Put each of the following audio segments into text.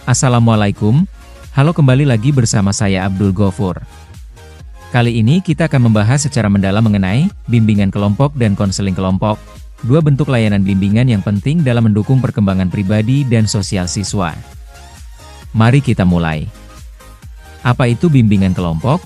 Assalamualaikum, halo kembali lagi bersama saya Abdul Ghafur. Kali ini kita akan membahas secara mendalam mengenai bimbingan kelompok dan konseling kelompok, dua bentuk layanan bimbingan yang penting dalam mendukung perkembangan pribadi dan sosial siswa. Mari kita mulai. Apa itu bimbingan kelompok?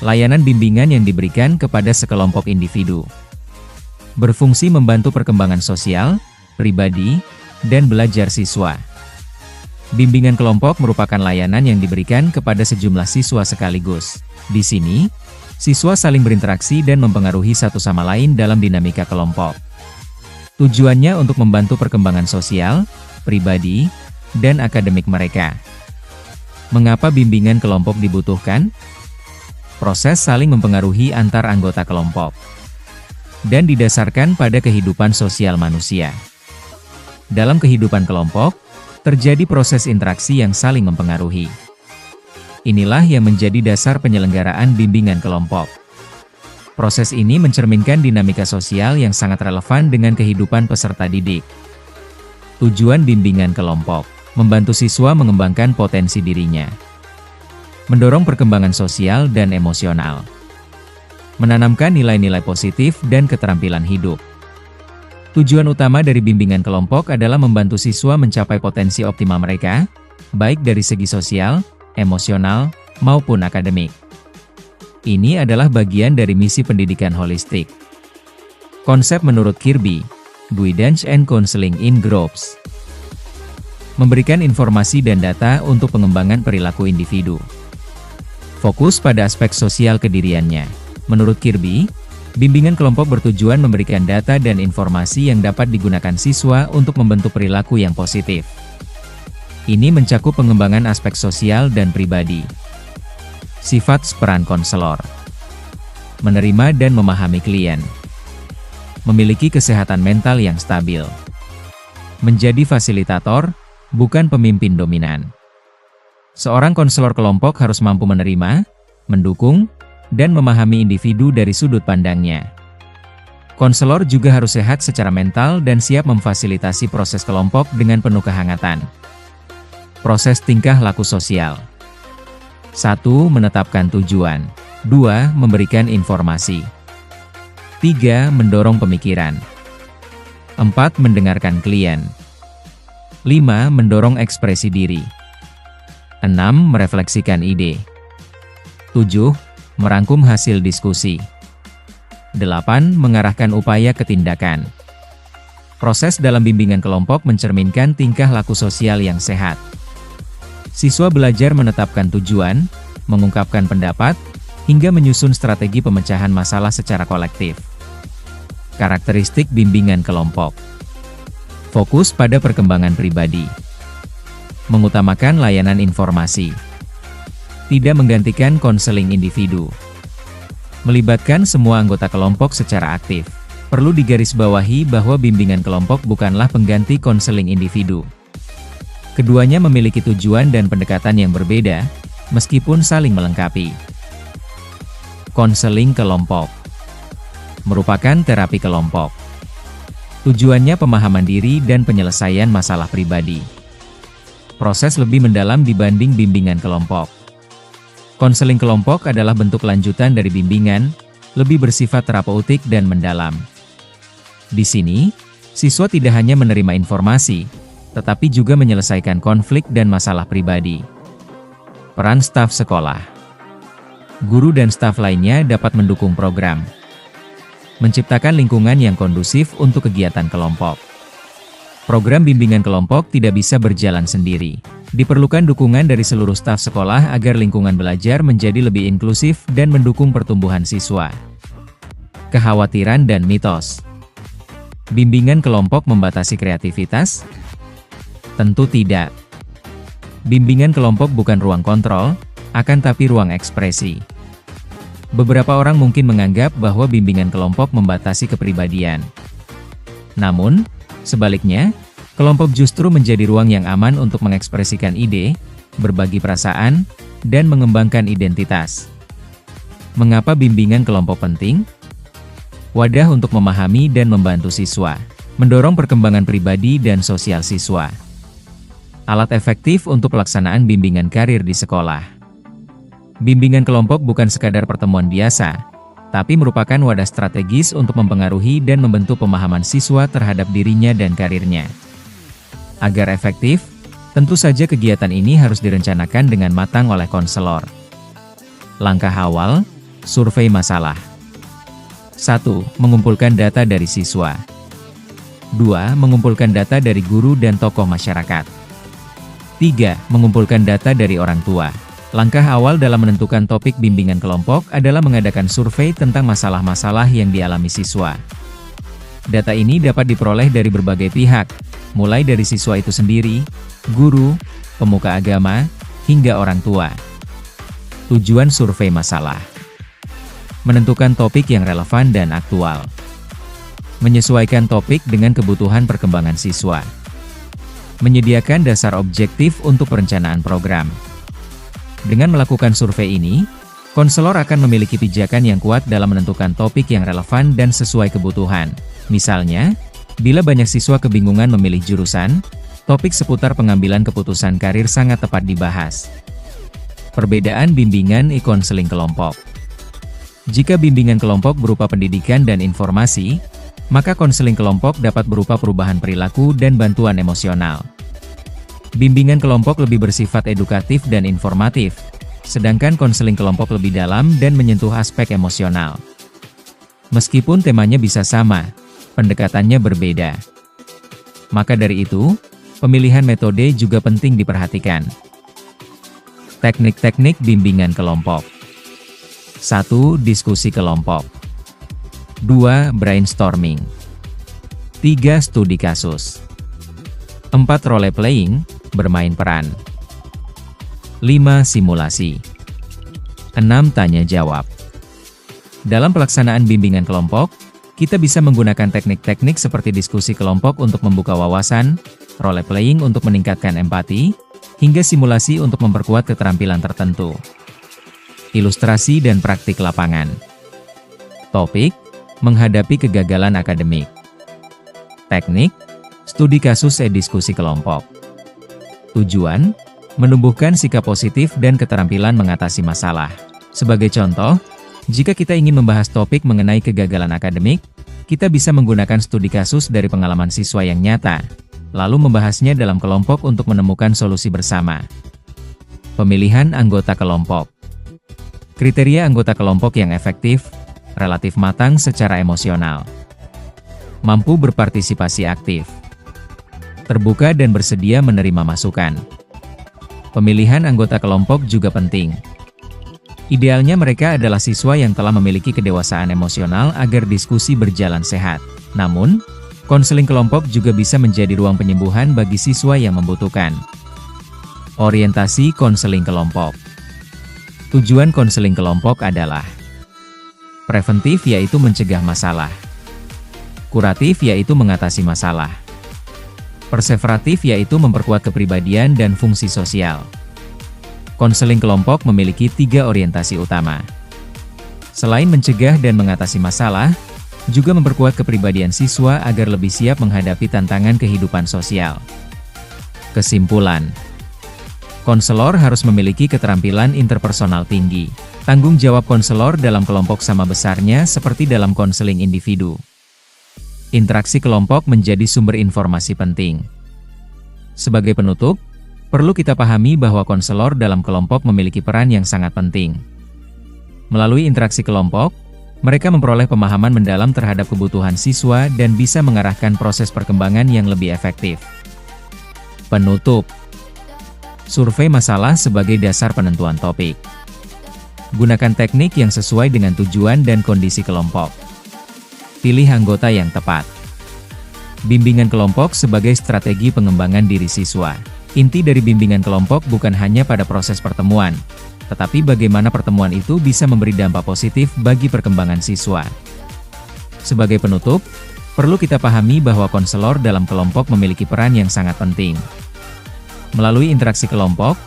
Layanan bimbingan yang diberikan kepada sekelompok individu. Berfungsi membantu perkembangan sosial, pribadi, dan belajar siswa. Bimbingan kelompok merupakan layanan yang diberikan kepada sejumlah siswa sekaligus. Di sini, siswa saling berinteraksi dan mempengaruhi satu sama lain dalam dinamika kelompok. Tujuannya untuk membantu perkembangan sosial, pribadi, dan akademik mereka. Mengapa bimbingan kelompok dibutuhkan? Proses saling mempengaruhi antar anggota kelompok dan didasarkan pada kehidupan sosial manusia. Dalam kehidupan kelompok, terjadi proses interaksi yang saling mempengaruhi. Inilah yang menjadi dasar penyelenggaraan bimbingan kelompok. Proses ini mencerminkan dinamika sosial yang sangat relevan dengan kehidupan peserta didik. Tujuan bimbingan kelompok: membantu siswa mengembangkan potensi dirinya, mendorong perkembangan sosial dan emosional, menanamkan nilai-nilai positif dan keterampilan hidup. Tujuan utama dari bimbingan kelompok adalah membantu siswa mencapai potensi optimal mereka, baik dari segi sosial, emosional, maupun akademik. Ini adalah bagian dari misi pendidikan holistik. Konsep menurut Kirby, Guidance and Counseling in Groups. Memberikan informasi dan data untuk pengembangan perilaku individu. Fokus pada aspek sosial kediriannya. Menurut Kirby, bimbingan kelompok bertujuan memberikan data dan informasi yang dapat digunakan siswa untuk membentuk perilaku yang positif. Ini mencakup pengembangan aspek sosial dan pribadi. Sifat peran konselor: menerima dan memahami klien, memiliki kesehatan mental yang stabil, menjadi fasilitator, bukan pemimpin dominan. Seorang konselor kelompok harus mampu menerima, mendukung, dan memahami individu dari sudut pandangnya. Konselor juga harus sehat secara mental dan siap memfasilitasi proses kelompok dengan penuh kehangatan. Proses tingkah laku sosial. 1. Menetapkan tujuan. 2. Memberikan informasi. 3. Mendorong pemikiran. 4. Mendengarkan klien. 5. Mendorong ekspresi diri. 6. Merefleksikan ide. 7. Merangkum hasil diskusi. 8. Mengarahkan upaya ke tindakan. Proses dalam bimbingan kelompok mencerminkan tingkah laku sosial yang sehat. Siswa belajar menetapkan tujuan, mengungkapkan pendapat, hingga menyusun strategi pemecahan masalah secara kolektif. Karakteristik bimbingan kelompok: fokus pada perkembangan pribadi, mengutamakan layanan informasi, tidak menggantikan konseling individu, melibatkan semua anggota kelompok secara aktif. Perlu digarisbawahi bahwa bimbingan kelompok bukanlah pengganti konseling individu. Keduanya memiliki tujuan dan pendekatan yang berbeda, meskipun saling melengkapi. Konseling kelompok merupakan terapi kelompok. Tujuannya pemahaman diri dan penyelesaian masalah pribadi. Proses lebih mendalam dibanding bimbingan kelompok. Konseling kelompok adalah bentuk lanjutan dari bimbingan, lebih bersifat terapeutik dan mendalam. Di sini, siswa tidak hanya menerima informasi, tetapi juga menyelesaikan konflik dan masalah pribadi. Peran staf sekolah. Guru dan staf lainnya dapat mendukung program, menciptakan lingkungan yang kondusif untuk kegiatan kelompok. Program bimbingan kelompok tidak bisa berjalan sendiri. Diperlukan dukungan dari seluruh staf sekolah agar lingkungan belajar menjadi lebih inklusif dan mendukung pertumbuhan siswa. Kekhawatiran dan mitos. Bimbingan kelompok membatasi kreativitas? Tentu tidak. Bimbingan kelompok bukan ruang kontrol, akan tapi ruang ekspresi. Beberapa orang mungkin menganggap bahwa bimbingan kelompok membatasi kepribadian. Namun, sebaliknya, kelompok justru menjadi ruang yang aman untuk mengekspresikan ide, berbagi perasaan, dan mengembangkan identitas. Mengapa bimbingan kelompok penting? Wadah untuk memahami dan membantu siswa, mendorong perkembangan pribadi dan sosial siswa, Alat efektif untuk pelaksanaan bimbingan karir di sekolah. Bimbingan kelompok bukan sekadar pertemuan biasa, tapi merupakan wadah strategis untuk mempengaruhi dan membentuk pemahaman siswa terhadap dirinya dan karirnya. Agar efektif, tentu saja kegiatan ini harus direncanakan dengan matang oleh konselor. Langkah awal, survei masalah. 1. Mengumpulkan data dari siswa. 2. Mengumpulkan data dari guru dan tokoh masyarakat. 3. Mengumpulkan data dari orang tua. Langkah awal dalam menentukan topik bimbingan kelompok adalah mengadakan survei tentang masalah-masalah yang dialami siswa. Data ini dapat diperoleh dari berbagai pihak, mulai dari siswa itu sendiri, guru, pemuka agama, hingga orang tua. Tujuan survei masalah: menentukan topik yang relevan dan aktual. Menyesuaikan topik dengan kebutuhan perkembangan siswa. Menyediakan dasar objektif untuk perencanaan program. Dengan melakukan survei ini, konselor akan memiliki pijakan yang kuat dalam menentukan topik yang relevan dan sesuai kebutuhan. Misalnya, bila banyak siswa kebingungan memilih jurusan, topik seputar pengambilan keputusan karir sangat tepat dibahas. Perbedaan bimbingan e-konseling kelompok. Jika bimbingan kelompok berupa pendidikan dan informasi, maka konseling kelompok dapat berupa perubahan perilaku dan bantuan emosional. Bimbingan kelompok lebih bersifat edukatif dan informatif, sedangkan konseling kelompok lebih dalam dan menyentuh aspek emosional. Meskipun temanya bisa sama, pendekatannya berbeda. Maka dari itu, pemilihan metode juga penting diperhatikan. Teknik-teknik bimbingan kelompok. 1. Diskusi kelompok. 2. Brainstorming. 3. Studi kasus. 4. Role playing, bermain peran. 5. Simulasi. 6. Tanya jawab. Dalam pelaksanaan bimbingan kelompok, kita bisa menggunakan teknik-teknik seperti diskusi kelompok untuk membuka wawasan, role playing untuk meningkatkan empati, hingga simulasi untuk memperkuat keterampilan tertentu. Ilustrasi dan praktik lapangan. Topik: menghadapi kegagalan akademik. Teknik: studi kasus diskusi kelompok. Tujuan: menumbuhkan sikap positif dan keterampilan mengatasi masalah. Sebagai contoh, jika kita ingin membahas topik mengenai kegagalan akademik, kita bisa menggunakan studi kasus dari pengalaman siswa yang nyata, lalu membahasnya dalam kelompok untuk menemukan solusi bersama. Pemilihan anggota kelompok. Kriteria anggota kelompok yang efektif, relatif matang secara emosional, mampu berpartisipasi aktif, terbuka dan bersedia menerima masukan. Pemilihan anggota kelompok juga penting. Idealnya mereka adalah siswa yang telah memiliki kedewasaan emosional agar diskusi berjalan sehat. Namun, konseling kelompok juga bisa menjadi ruang penyembuhan bagi siswa yang membutuhkan. Orientasi konseling kelompok. Tujuan konseling kelompok adalah preventif, yaitu mencegah masalah. Kuratif, yaitu mengatasi masalah. Perseveratif, yaitu memperkuat kepribadian dan fungsi sosial. Konseling kelompok memiliki 3 orientasi utama. Selain mencegah dan mengatasi masalah, juga memperkuat kepribadian siswa agar lebih siap menghadapi tantangan kehidupan sosial. Kesimpulan: konselor harus memiliki keterampilan interpersonal tinggi. Tanggung jawab konselor dalam kelompok sama besarnya seperti dalam konseling individu. Interaksi kelompok menjadi sumber informasi penting. Sebagai penutup, perlu kita pahami bahwa konselor dalam kelompok memiliki peran yang sangat penting. Melalui interaksi kelompok, mereka memperoleh pemahaman mendalam terhadap kebutuhan siswa dan bisa mengarahkan proses perkembangan yang lebih efektif. Penutup. Survei masalah sebagai dasar penentuan topik. Gunakan teknik yang sesuai dengan tujuan dan kondisi kelompok. Pilih anggota yang tepat. Bimbingan kelompok sebagai strategi pengembangan diri siswa. Inti dari bimbingan kelompok bukan hanya pada proses pertemuan, tetapi bagaimana pertemuan itu bisa memberi dampak positif bagi perkembangan siswa. Sebagai penutup, perlu kita pahami bahwa konselor dalam kelompok memiliki peran yang sangat penting. Melalui interaksi kelompok,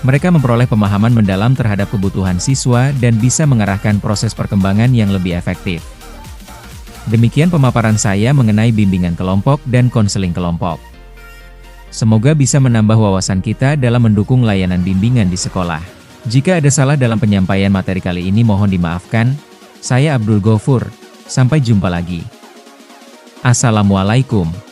mereka memperoleh pemahaman mendalam terhadap kebutuhan siswa dan bisa mengarahkan proses perkembangan yang lebih efektif. Demikian pemaparan saya mengenai bimbingan kelompok dan konseling kelompok. Semoga bisa menambah wawasan kita dalam mendukung layanan bimbingan di sekolah. Jika ada salah dalam penyampaian materi kali ini mohon dimaafkan. Saya Abdul Ghafur. Sampai jumpa lagi. Assalamualaikum.